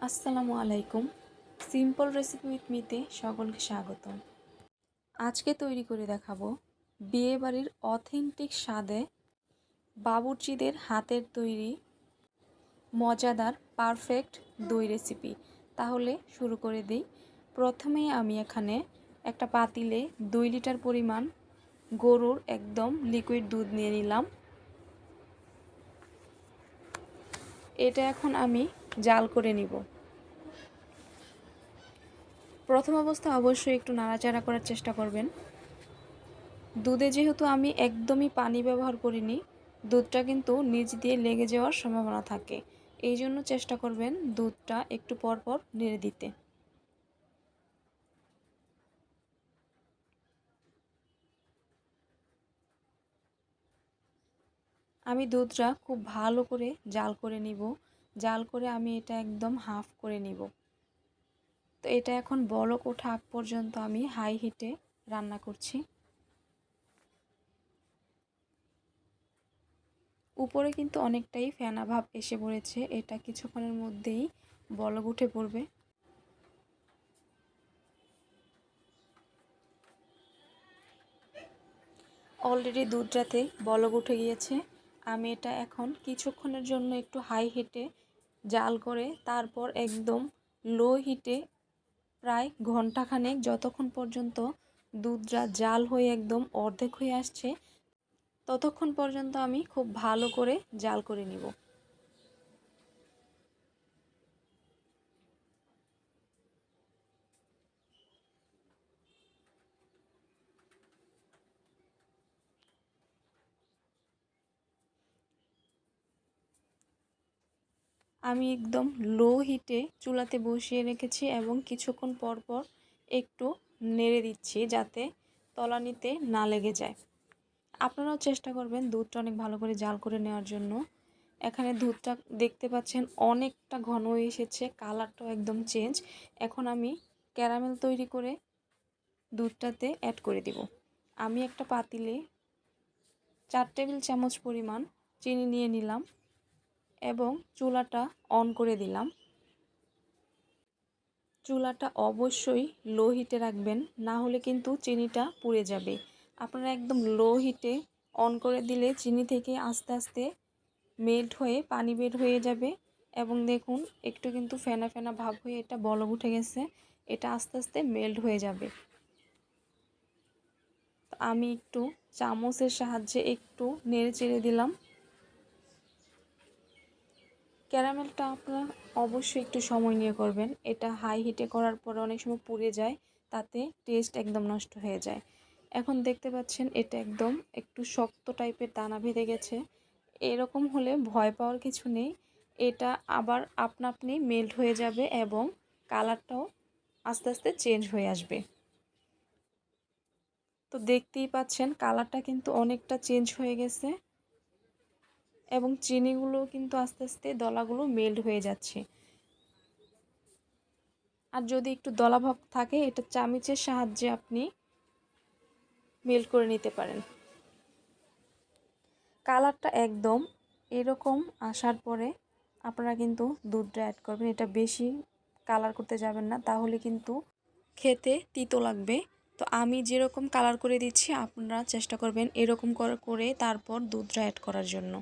আসসালামু আলাইকুম। Simple recipe with মিতে সকলকে স্বাগতম। আজকে তৈরি করে দেখাবো বিয়েবাড়ির অথেন্টিক স্বাদে বাবুর্চিদের হাতের তৈরি মজাদার পারফেক্ট দই রেসিপি। তাহলে শুরু করে দিই। প্রথমেই আমি এখানে একটা পাতিলে 2 লিটার পরিমাণ গরুর একদম লিকুইড দুধ নিয়ে নিলাম। এটা এখন আমি জাল করে নিব। প্রথম অবস্থায় অবশ্যই একটু নাড়াচাড়া করার চেষ্টা করবেন। দুধে যেহেতু আমি একদমই পানি ব্যবহার করিনি, দুধটা কিন্তু নিচ দিয়ে লেগে যাওয়ার সম্ভাবনা থাকে। এই জন্য চেষ্টা করবেন দুধটা একটু পরপর নেড়ে দিতে। আমি দুধটা খুব ভালো করে জাল করে নিব। জাল করে আমি এটা একদম হাফ করে নিব। তো এটা এখন বলক ওঠা আগ পর্যন্ত আমি হাই হিটে রান্না করছি। উপরে কিন্তু অনেকটাই ফেনা ভাব এসে পড়েছে। এটা কিছুক্ষণের মধ্যেই বলক উঠে পড়বে। অলরেডি দুধটাতে বলক উঠে গিয়েছে। আমি এটা এখন কিছুক্ষণের জন্য একটু হাই হিটে জাল করে তারপর একদম লো হিটে প্রায় ঘন্টাখানেক, যতক্ষণ পর্যন্ত দুধটা জাল হয়ে একদম অর্ধেক হয়ে আসছে ততক্ষণ পর্যন্ত আমি খুব ভালো করে জাল করে নিব। আমি একদম লো হিটে চুলাতে বসিয়ে রেখেছি এবং কিছুক্ষণ পর পর একটু নেড়ে দিচ্ছি যাতে তলানিতে না লেগে যায়। আপনারাও চেষ্টা করবেন দুধটা অনেক ভালো করে জাল করে নেওয়ার জন্য। এখানে দুধটা দেখতে পাচ্ছেন অনেকটা ঘন হয়ে এসেছে, কালারটাও একদম চেঞ্জ। এখন আমি ক্যারামেল তৈরি করে দুধটাতে অ্যাড করে দিব। আমি একটা পাতিলে 4 টেবিল চামচ পরিমাণ চিনি নিয়ে নিলাম এবং চুলাটা অন করে দিলাম। চুলাটা অবশ্যই লো হিটে রাখবেন, না হলে কিন্তু চিনিটা পুড়ে যাবে। আপনারা একদম লো হিটে অন করে দিলে চিনি থেকে আস্তে আস্তে মেল্ট হয়ে পানি বের হয়ে যাবে এবং দেখুন একটু কিন্তু ফেনা ফেনা ভাব হয়ে এটা বলক উঠে গেছে। এটা আস্তে আস্তে মেল্ট হয়ে যাবে। আমি একটু চামচের সাহায্যে একটু নেড়ে চেড়ে দিলাম। ক্যারামেলটা আপনারা অবশ্যই একটু সময় নিয়ে করবেন। এটা হাই হিটে করার পরে অনেক সময় পুড়ে যায়, তাতে টেস্ট একদম নষ্ট হয়ে যায়। এখন দেখতে পাচ্ছেন এটা একদম একটু শক্ত টাইপের দানা বেঁধে গেছে। এরকম হলে ভয় পাওয়ার কিছু নেই। এটা আবার আপনা আপনি মেল্ট হয়ে যাবে এবং কালারটাও আস্তে আস্তে চেঞ্জ হয়ে আসবে। তো দেখতেই পাচ্ছেন কালারটা কিন্তু অনেকটা চেঞ্জ হয়ে গেছে এবং চিনিগুলো কিন্তু আস্তে আস্তে দলাগুলো মেল্ট হয়ে যাচ্ছে। আর যদি একটু দলাভাব থাকে এটা চামচের সাহায্যে আপনি মেল্ট করে নিতে পারেন। কালারটা একদম এরকম আসার পরে আপনারা কিন্তু দুধটা অ্যাড করবেন। এটা বেশি কালার করতে যাবেন না, তাহলে কিন্তু খেতে তিতো লাগবে। তো আমি যেরকম কালার করে দিচ্ছি আপনারা চেষ্টা করবেন এরকম করে তারপর দুধটা অ্যাড করার জন্য।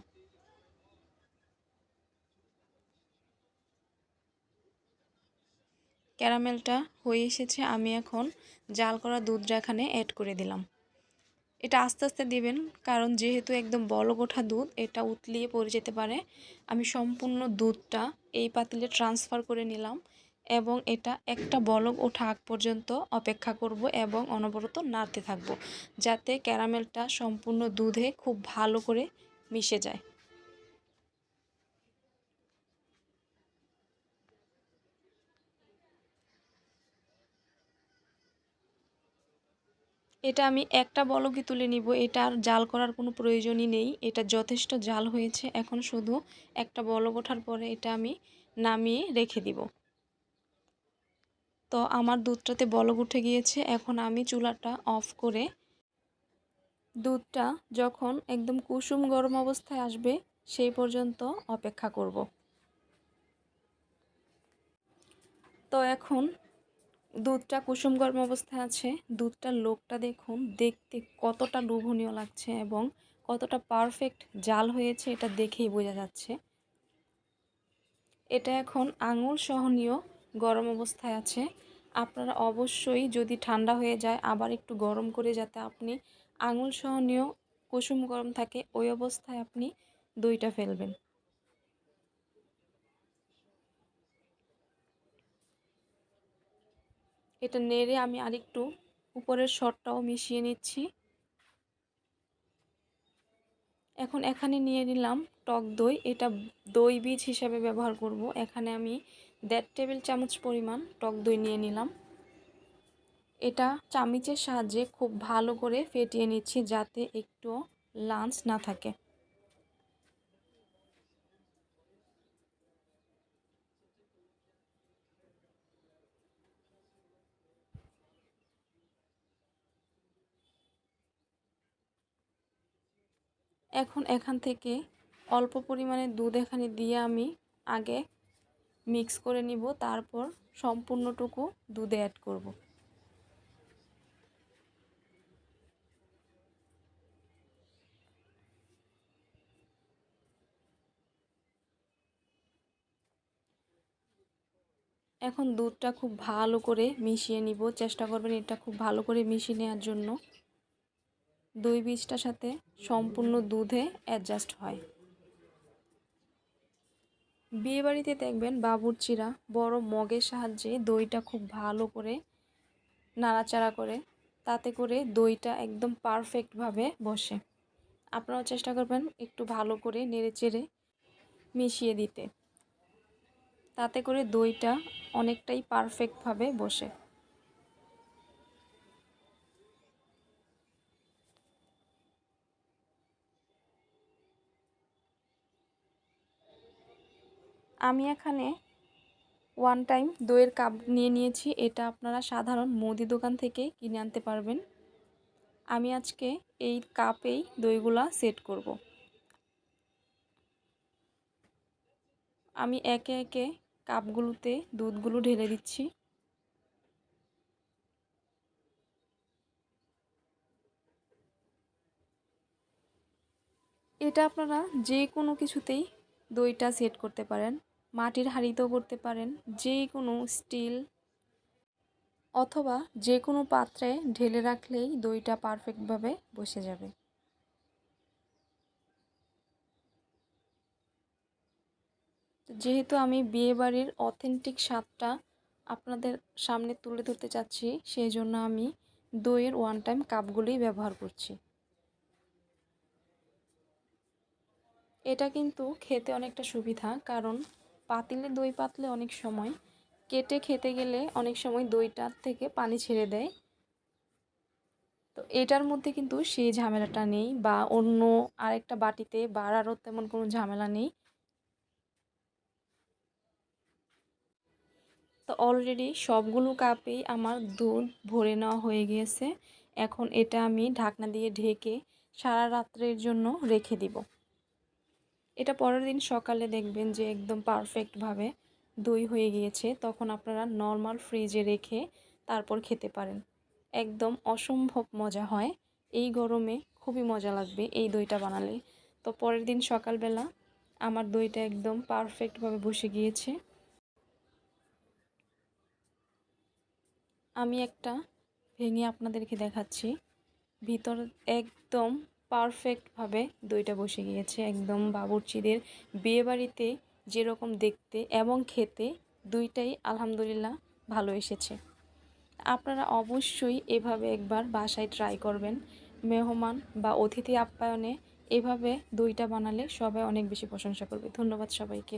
ক্যারামেলটা হয়ে এসেছে। আমি এখন জাল করা দুধটা এখানে অ্যাড করে দিলাম। এটা আস্তে আস্তে দিবেন, কারণ যেহেতু একদম বলক ওঠা দুধ এটা উতলিয়ে পড়ে যেতে পারে। আমি সম্পূর্ণ দুধটা এই পাতিলে ট্রান্সফার করে নিলাম এবং এটা একটা বলক ওঠা আগ পর্যন্ত অপেক্ষা করব এবং অনবরত নাড়তে থাকব যাতে ক্যারামেলটা সম্পূর্ণ দুধে খুব ভালো করে মিশে যায়। এটা আমি একটা বলকই তুলে নিব। এটা আর জাল করার কোনো প্রয়োজনই নেই। এটা যথেষ্ট জাল হয়েছে। এখন শুধু একটা বলক ওঠার পরে এটা আমি নামিয়ে রেখে দিব। তো আমার দুধটাতে বলক উঠে গিয়েছে। এখন আমি চুলাটা অফ করে দুধটা যখন একদম কুসুম গরম অবস্থায় আসবে সেই পর্যন্ত অপেক্ষা করব। তো এখন দুধটা কুসুম গরম অবস্থায় আছে। দুধটার লোকটা দেখুন, দেখতে কতটা লোভনীয় লাগছে এবং কতটা পারফেক্ট জাল হয়েছে এটা দেখেই বোঝা যাচ্ছে। এটা এখন আঙুল সহনীয় গরম অবস্থায় আছে। আপনারা অবশ্যই যদি ঠান্ডা হয়ে যায় আবার একটু গরম করে, যাতে আপনি আঙুল সহনীয় কুসুম গরম থাকে ওই অবস্থায় আপনি দইটা ফেলবেন। এটা নেড়ে আমি আরেকটু উপরের সরটাও মিশিয়ে নিচ্ছি। এখন এখানে নিয়ে নিলাম টক দই। এটা দই বীজ হিসাবে ব্যবহার করব। এখানে আমি 1.5 টেবিল চামচ পরিমাণ টক দই নিয়ে নিলাম। এটা চামচের সাহায্যে খুব ভালো করে ফেটিয়ে নিচ্ছি, যাতে একটু লাঞ্চ না থাকে। এখন এখান থেকে অল্প পরিমাণে দুধ এখানে দিয়ে আমি আগে মিক্স করে নিব, তারপর সম্পূর্ণটুকু দুধে অ্যাড করব। এখন দুধটা খুব ভালো করে মিশিয়ে নিব। চেষ্টা করবেন এটা খুব ভালো করে মিশিয়ে নেওয়ার জন্য, দই বীজটার সাথে সম্পূর্ণ দুধে অ্যাডজাস্ট হয়। বিয়েবাড়িতে দেখবেন বাবুর্চিরা বড় মগের সাহায্যে দইটা খুব ভালো করে নাড়াচাড়া করে, তাতে করে দইটা একদম পারফেক্টভাবে বসে। আপনারাও চেষ্টা করবেন একটু ভালো করে নেড়েচেড়ে মিশিয়ে দিতে, তাতে করে দইটা অনেকটাই পারফেক্টভাবে বসে। আমি এখানে 1 টাইম দইয়ের কাপ নিয়ে নিয়েছি। এটা আপনারা সাধারণ মুদি দোকান থেকে কিনে আনতে পারবেন। আমি আজকে এই কাপেই দইগুলা সেট করব। আমি একে একে কাপগুলোতে দুধগুলো ঢেলে দিচ্ছি। এটা আপনারা যে কোনো কিছুতেই দইটা সেট করতে পারেন। মাটির হাঁড়িতেও করতে পারেন, যে কোনো স্টিল অথবা যে কোনো পাত্রে ঢেলে রাখলেই দইটা পারফেক্টভাবে বসে যাবে। যেহেতু আমি বিয়েবাড়ির অথেন্টিক স্বাদটা আপনাদের সামনে তুলে ধরতে চাচ্ছি, সেই জন্য আমি দইয়ের 1 টাইম কাপগুলোই ব্যবহার করছি। এটা কিন্তু খেতে অনেকটা সুবিধা, কারণ পাতিলে দই পাতলে অনেক সময় কেটে খেতে গেলে অনেক সময় দইটার থেকে পানি ছেড়ে দেয়। তো এটার মধ্যে কিন্তু সেই ঝামেলাটা নেই, বা অন্য আরেকটা বাটিতে বাড়ারও তেমন কোনো ঝামেলা নেই। তো অলরেডি সবগুলো কাপেই আমার দুধ ভরে নেওয়া হয়ে গিয়েছে। এখন এটা আমি ঢাকনা দিয়ে ঢেকে সারা রাত্রের জন্য রেখে দিব। এটা পরের দিন সকালে দেখবেন যে একদম পারফেক্টভাবে দই হয়ে গিয়েছে। তখন আপনারা নর্মাল ফ্রিজে রেখে তারপর খেতে পারেন। একদম অসম্ভব মজা হয়। এই গরমে খুবই মজা লাগবে এই দইটা বানালে। তো পরের দিন সকালবেলা আমার দইটা একদম পারফেক্টভাবে বসে গিয়েছে। আমি একটা ভেঙে আপনাদেরকে দেখাচ্ছি। ভিতর একদম পারফেক্টভাবে দইটা বসে গিয়েছে। একদম বাবুর্চিদের বিয়েবাড়িতে যেরকম দেখতে এবং খেতে দুইটাই আলহামদুলিল্লাহ ভালো এসেছে। আপনারা অবশ্যই এভাবে একবার বাসায় ট্রাই করবেন। মেহমান বা অতিথি আপ্যায়নে এভাবে দইটা বানালে সবাই অনেক বেশি প্রশংসা করবে। ধন্যবাদ সবাইকে।